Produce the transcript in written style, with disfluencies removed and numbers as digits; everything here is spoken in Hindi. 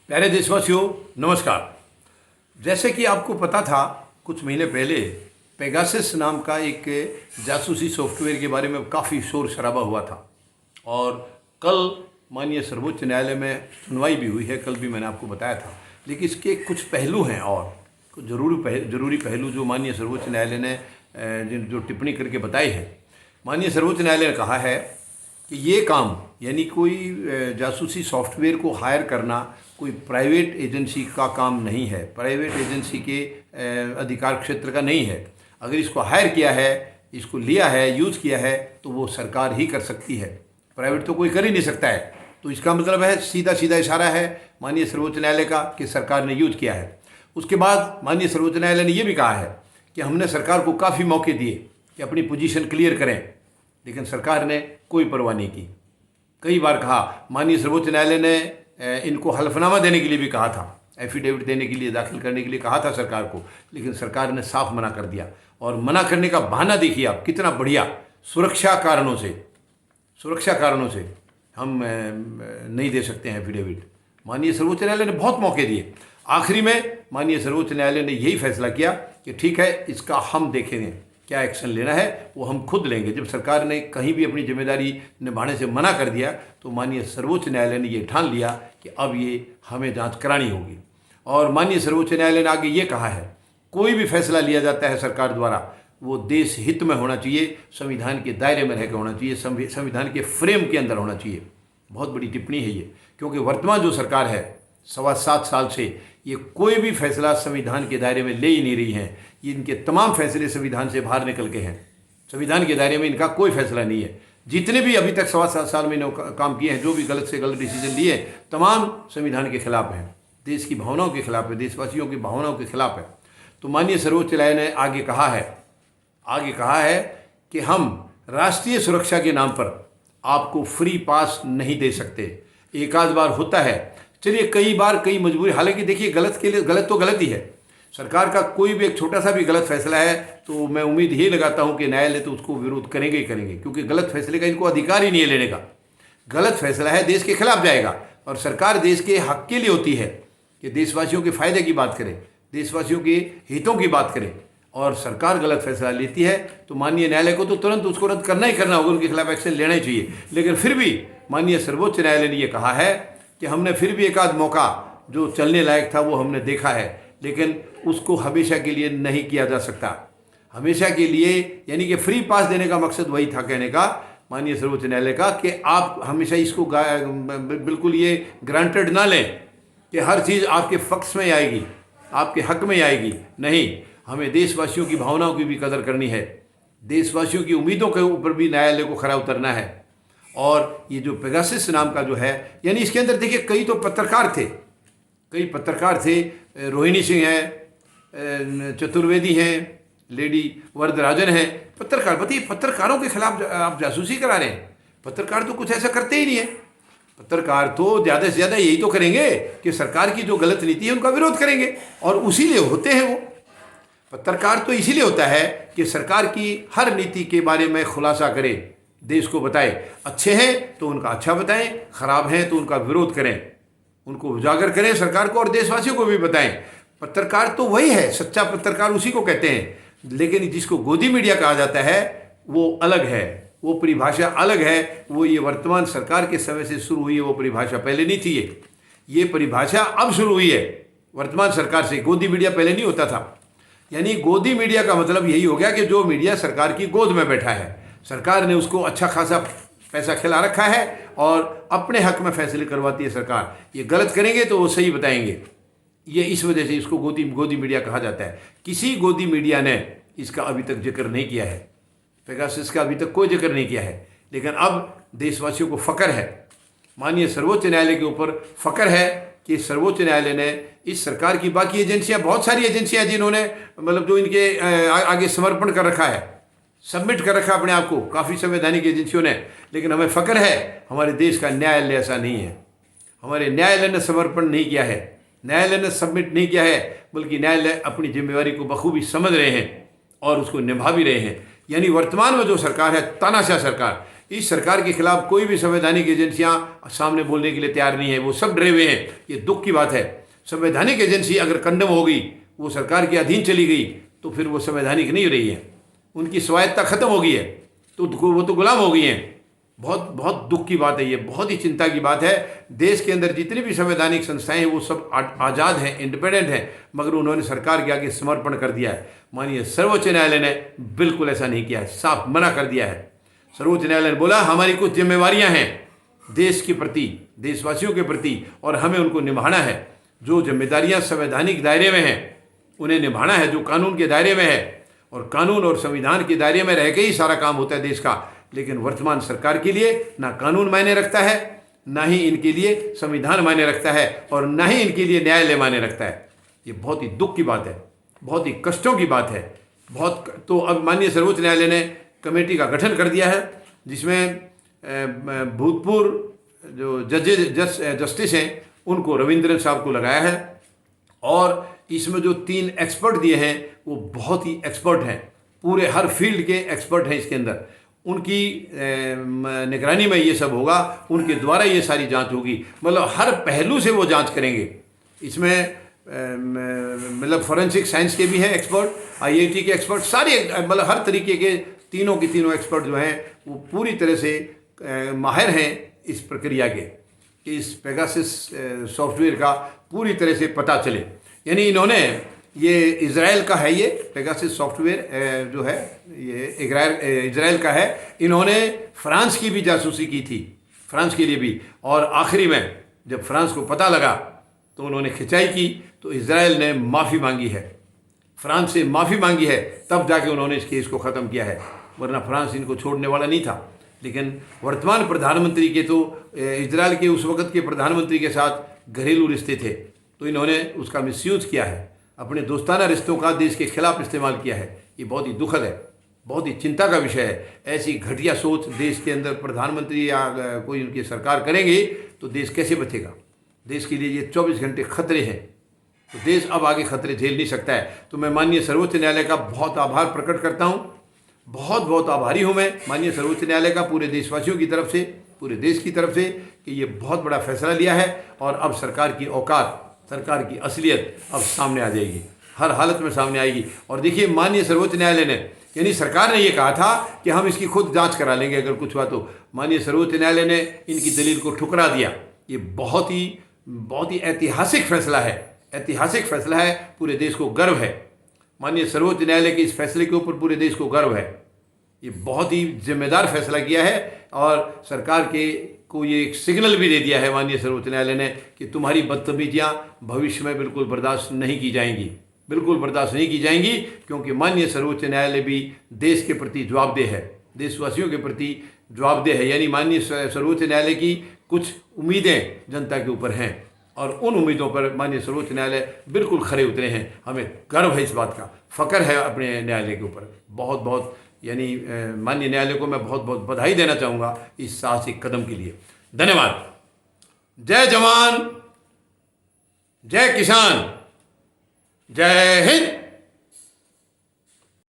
प्यारे देशवासियों, नमस्कार। जैसे कि आपको पता था, कुछ महीने पहले पेगासस नाम का एक जासूसी सॉफ्टवेयर के बारे में काफ़ी शोर शराबा हुआ था और कल माननीय सर्वोच्च न्यायालय में सुनवाई भी हुई है। कल भी मैंने आपको बताया था, लेकिन इसके कुछ पहलू हैं और कुछ जरूरी पहलू जो माननीय सर्वोच्च न्यायालय ने जो टिप्पणी करके बताई है। माननीय सर्वोच्च न्यायालय ने कहा है कि ये काम यानी कोई जासूसी सॉफ्टवेयर को हायर करना कोई प्राइवेट एजेंसी का काम नहीं है, प्राइवेट एजेंसी के अधिकार क्षेत्र का नहीं है। अगर इसको हायर किया है, इसको लिया है, यूज़ किया है, तो वो सरकार ही कर सकती है, प्राइवेट तो कोई कर ही नहीं सकता है। तो इसका मतलब है, सीधा सीधा इशारा है माननीय सर्वोच्च न्यायालय का कि सरकार ने यूज किया है। उसके बाद माननीय सर्वोच्च न्यायालय ने यह भी कहा है कि हमने सरकार को काफ़ी मौके दिए कि अपनी पोजीशन क्लियर करें, लेकिन सरकार ने कोई परवाह नहीं की। कई बार कहा, माननीय सर्वोच्च न्यायालय ने इनको हल्फनामा देने के लिए भी कहा था, एफिडेविट देने के लिए, दाखिल करने के लिए कहा था सरकार को, लेकिन सरकार ने साफ मना कर दिया। और मना करने का बहाना देखिए आप, कितना बढ़िया, सुरक्षा कारणों से हम नहीं दे सकते हैं एफिडेविट। माननीय सर्वोच्च न्यायालय ने बहुत मौके दिए। आखिरी में माननीय सर्वोच्च न्यायालय ने यही फैसला किया कि ठीक है, इसका हम देखेंगे, क्या एक्शन लेना है वो हम खुद लेंगे। जब सरकार ने कहीं भी अपनी जिम्मेदारी निभाने से मना कर दिया, तो माननीय सर्वोच्च न्यायालय ने ये ठान लिया कि अब ये हमें जांच करानी होगी। और माननीय सर्वोच्च न्यायालय ने आगे ये कहा है, कोई भी फैसला लिया जाता है सरकार द्वारा, वो देश हित में होना चाहिए, संविधान के दायरे में रहकर होना चाहिए, संविधान के फ्रेम के अंदर होना चाहिए। बहुत बड़ी टिप्पणी है ये, क्योंकि वर्तमान जो सरकार है 7.25 साल से, ये कोई भी फैसला संविधान के दायरे में ले ही नहीं रही है। ये इनके तमाम फैसले संविधान से बाहर निकल के हैं, संविधान के दायरे में इनका कोई फैसला नहीं है। जितने भी अभी तक 7.25 साल में इन्होंने काम किए हैं, जो भी गलत से गलत डिसीजन लिए, तमाम संविधान के खिलाफ हैं, देश की भावनाओं के खिलाफ है, देशवासियों की भावनाओं के खिलाफ है। तो माननीय सर्वोच्च न्यायालय ने आगे कहा है कि हम राष्ट्रीय सुरक्षा के नाम पर आपको फ्री पास नहीं दे सकते। एक आध बार होता है, चलिए, कई बार कई मजबूरी, हालांकि देखिए, गलत के लिए गलत तो गलत ही है। सरकार का कोई भी एक छोटा सा भी गलत फैसला है तो मैं उम्मीद ही लगाता हूं कि न्यायालय तो उसको विरोध करेंगे ही करेंगे, क्योंकि गलत फैसले का इनको अधिकार ही नहीं है लेने का। गलत फैसला है, देश के खिलाफ जाएगा, और सरकार देश के हक के लिए होती है कि देशवासियों के फायदे की बात करे, देशवासियों के हितों की बात करे। और सरकार गलत फैसला लेती है तो माननीय न्यायालय को तो तुरंत उसको रद्द करना ही करना होगा, उनके खिलाफ एक्शन लेना ही चाहिए। लेकिन फिर भी माननीय सर्वोच्च न्यायालय ने यह कहा है कि हमने फिर भी एक आध मौका जो चलने लायक था वो हमने देखा है, लेकिन उसको हमेशा के लिए नहीं किया जा सकता। हमेशा के लिए यानी कि फ्री पास देने का मकसद वही था, कहने का माननीय सर्वोच्च न्यायालय का, कि आप हमेशा इसको बिल्कुल ये ग्रांटेड ना लें कि हर चीज़ आपके पक्ष में आएगी, आपके हक में आएगी। नहीं, हमें देशवासियों की भावनाओं की भी कदर करनी है, देशवासियों की उम्मीदों के ऊपर भी न्यायालय को खरा उतरना है। और ये जो पेगासस नाम का जो है, यानी इसके अंदर देखिए, कई पत्रकार थे, रोहिणी सिंह हैं, चतुर्वेदी हैं, लेडी वरदराजन हैं, पत्रकार। बताइए, पत्रकारों के खिलाफ आप जासूसी करा रहे हैं? पत्रकार तो कुछ ऐसा करते ही नहीं है। पत्रकार तो ज़्यादा से ज़्यादा यही तो करेंगे कि सरकार की जो गलत नीति है उनका विरोध करेंगे, और उसी लिए होते हैं वो। पत्रकार तो इसीलिए होता है कि सरकार की हर नीति के बारे में खुलासा करे, देश को बताए। अच्छे हैं तो उनका अच्छा बताएं, खराब हैं तो उनका विरोध करें, उनको उजागर करें, सरकार को और देशवासियों को भी बताएं। पत्रकार तो वही है, सच्चा पत्रकार उसी को कहते हैं। लेकिन जिसको गोदी मीडिया कहा जाता है वो अलग है, वो परिभाषा अलग है। वो ये वर्तमान सरकार के समय से शुरू हुई है, वो परिभाषा पहले नहीं थी। ये परिभाषा अब शुरू हुई है वर्तमान सरकार से। गोदी मीडिया पहले नहीं होता था। यानी गोदी मीडिया का मतलब यही हो गया कि जो मीडिया सरकार की गोद में बैठा है, सरकार ने उसको अच्छा खासा पैसा खिला रखा है और अपने हक में फैसले करवाती है सरकार। ये गलत करेंगे तो वो सही बताएंगे। ये इस वजह से इसको गोदी मीडिया कहा जाता है। किसी गोदी मीडिया ने इसका अभी तक जिक्र नहीं किया है, पेगासस का अभी तक कोई जिक्र नहीं किया है। लेकिन अब देशवासियों को फ़ख्र है, माननीय सर्वोच्च न्यायालय के ऊपर फ़ख्र है कि सर्वोच्च न्यायालय ने इस सरकार की बाकी एजेंसियां, बहुत सारी एजेंसियां जिन्होंने मतलब जो इनके आगे समर्पण कर रखा है, सबमिट कर रखा अपने आप को, काफ़ी संवैधानिक एजेंसियों ने। लेकिन हमें फ़ख्र है, हमारे देश का न्यायालय ऐसा नहीं है। हमारे न्यायालय ने समर्पण नहीं किया है, न्यायालय ने सबमिट नहीं किया है, बल्कि न्यायालय अपनी जिम्मेवारी को बखूबी समझ रहे हैं और उसको निभा भी रहे हैं। यानी वर्तमान में जो सरकार है, तानाशाह सरकार, इस सरकार के खिलाफ कोई भी संवैधानिक एजेंसियां सामने बोलने के लिए तैयार नहीं है, वो सब डरे हुए हैं। ये दुख की बात है। संवैधानिक एजेंसी अगर कंडम हो गई, वो सरकार के अधीन चली गई, तो फिर वो संवैधानिक नहीं रही है, उनकी स्वायत्तता खत्म हो गई है, तो वो तो गुलाम हो गई हैं। बहुत बहुत दुख की बात है, ये बहुत ही चिंता की बात है। देश के अंदर जितनी भी संवैधानिक संस्थाएं हैं वो सब आज़ाद हैं, इंडिपेंडेंट हैं, मगर उन्होंने सरकार के आगे समर्पण कर दिया है। मानिए सर्वोच्च न्यायालय ने बिल्कुल ऐसा नहीं किया है, साफ मना कर दिया है। सर्वोच्च न्यायालय ने बोला हमारी कुछ जिम्मेवारियां हैं देश के प्रति, देशवासियों के प्रति, और हमें उनको निभाना है। जो जिम्मेदारियां संवैधानिक दायरे में हैं उन्हें निभाना है, जो कानून के दायरे में है, और कानून और संविधान के दायरे में रह के ही सारा काम होता है देश का। लेकिन वर्तमान सरकार के लिए ना कानून मायने रखता है, ना ही इनके लिए संविधान मायने रखता है, और ना ही इनके लिए न्यायालय मायने रखता है। ये बहुत ही दुख की बात है, बहुत ही कष्टों की बात है। तो अब माननीय सर्वोच्च न्यायालय ने कमेटी का गठन कर दिया है, जिसमें भूतपूर्व जो जस्टिस हैं उनको रविंद्रन साहब को लगाया है, और इसमें जो 3 एक्सपर्ट दिए हैं वो बहुत ही एक्सपर्ट हैं, पूरे हर फील्ड के एक्सपर्ट हैं इसके अंदर। उनकी निगरानी में ये सब होगा, उनके द्वारा ये सारी जांच होगी, मतलब हर पहलू से वो जांच करेंगे। इसमें मतलब फॉरेंसिक साइंस के भी हैं एक्सपर्ट, IIT के एक्सपर्ट, सारे मतलब हर तरीके के तीनों के तीनों एक्सपर्ट जो हैं वो पूरी तरह से माहिर हैं इस प्रक्रिया के, इस पेगासस सॉफ्टवेयर का पूरी तरह से पता चले। यानी इन्होंने ये इज़राइल का है, ये पेगासस सॉफ्टवेयर जो है ये इज़राइल का है। इन्होंने फ्रांस की भी जासूसी की थी, फ्रांस के लिए भी, और आखिरी में जब फ्रांस को पता लगा तो उन्होंने खिंचाई की, तो इज़राइल ने माफ़ी मांगी है, फ्रांस से माफ़ी मांगी है, तब जाके उन्होंने इस केस को ख़त्म किया है, वरना फ्रांस इनको छोड़ने वाला नहीं था। लेकिन वर्तमान प्रधानमंत्री के तो इज़राइल के उस वक़्त के प्रधानमंत्री के साथ घरेलू रिश्ते थे, तो इन्होंने उसका मिसयूज़ किया है, अपने दोस्ताना रिश्तों का देश के खिलाफ इस्तेमाल किया है। ये बहुत ही दुखद है, बहुत ही चिंता का विषय है। ऐसी घटिया सोच देश के अंदर प्रधानमंत्री या कोई उनकी सरकार करेंगे तो देश कैसे बचेगा। देश के लिए ये 24 घंटे खतरे हैं, तो देश अब आगे खतरे झेल नहीं सकता है। तो मैं माननीय सर्वोच्च न्यायालय का बहुत आभार प्रकट करता हूँ, बहुत बहुत आभारी हूँ मैं माननीय सर्वोच्च न्यायालय का, पूरे देशवासियों की तरफ से, पूरे देश की तरफ से, कि ये बहुत बड़ा फैसला लिया है। और अब सरकार की औकात, सरकार की असलियत अब सामने आ जाएगी, हर हालत में सामने आएगी। और देखिए माननीय सर्वोच्च न्यायालय ने, यानी सरकार ने ये कहा था कि हम इसकी खुद जांच करा लेंगे अगर कुछ हुआ तो, माननीय सर्वोच्च न्यायालय ने इनकी दलील को ठुकरा दिया। ये बहुत ही ऐतिहासिक फैसला है, ऐतिहासिक फैसला है, पूरे देश को गर्व है। माननीय सर्वोच्च न्यायालय के इस फैसले के ऊपर पूरे देश को गर्व है। ये बहुत ही जिम्मेदार फैसला किया है, और सरकार को ये एक सिग्नल भी दे दिया है माननीय सर्वोच्च न्यायालय ने कि तुम्हारी बदतमीजियाँ भविष्य में बिल्कुल बर्दाश्त नहीं की जाएंगी, बिल्कुल बर्दाश्त नहीं की जाएंगी, क्योंकि माननीय सर्वोच्च न्यायालय भी देश के प्रति जवाबदेह है, देशवासियों के प्रति जवाबदेह है। यानी माननीय सर्वोच्च न्यायालय की कुछ उम्मीदें जनता के ऊपर हैं, और उन उम्मीदों पर माननीय सर्वोच्च न्यायालय बिल्कुल खरे उतरे हैं। हमें गर्व है इस बात का, फ़ख्र है अपने न्यायालय के ऊपर। बहुत बहुत यानी माननीय न्यायालय को मैं बहुत बहुत बधाई देना चाहूँगा इस साहसिक कदम के लिए। धन्यवाद। जय जवान, जय किसान, जय हिंद।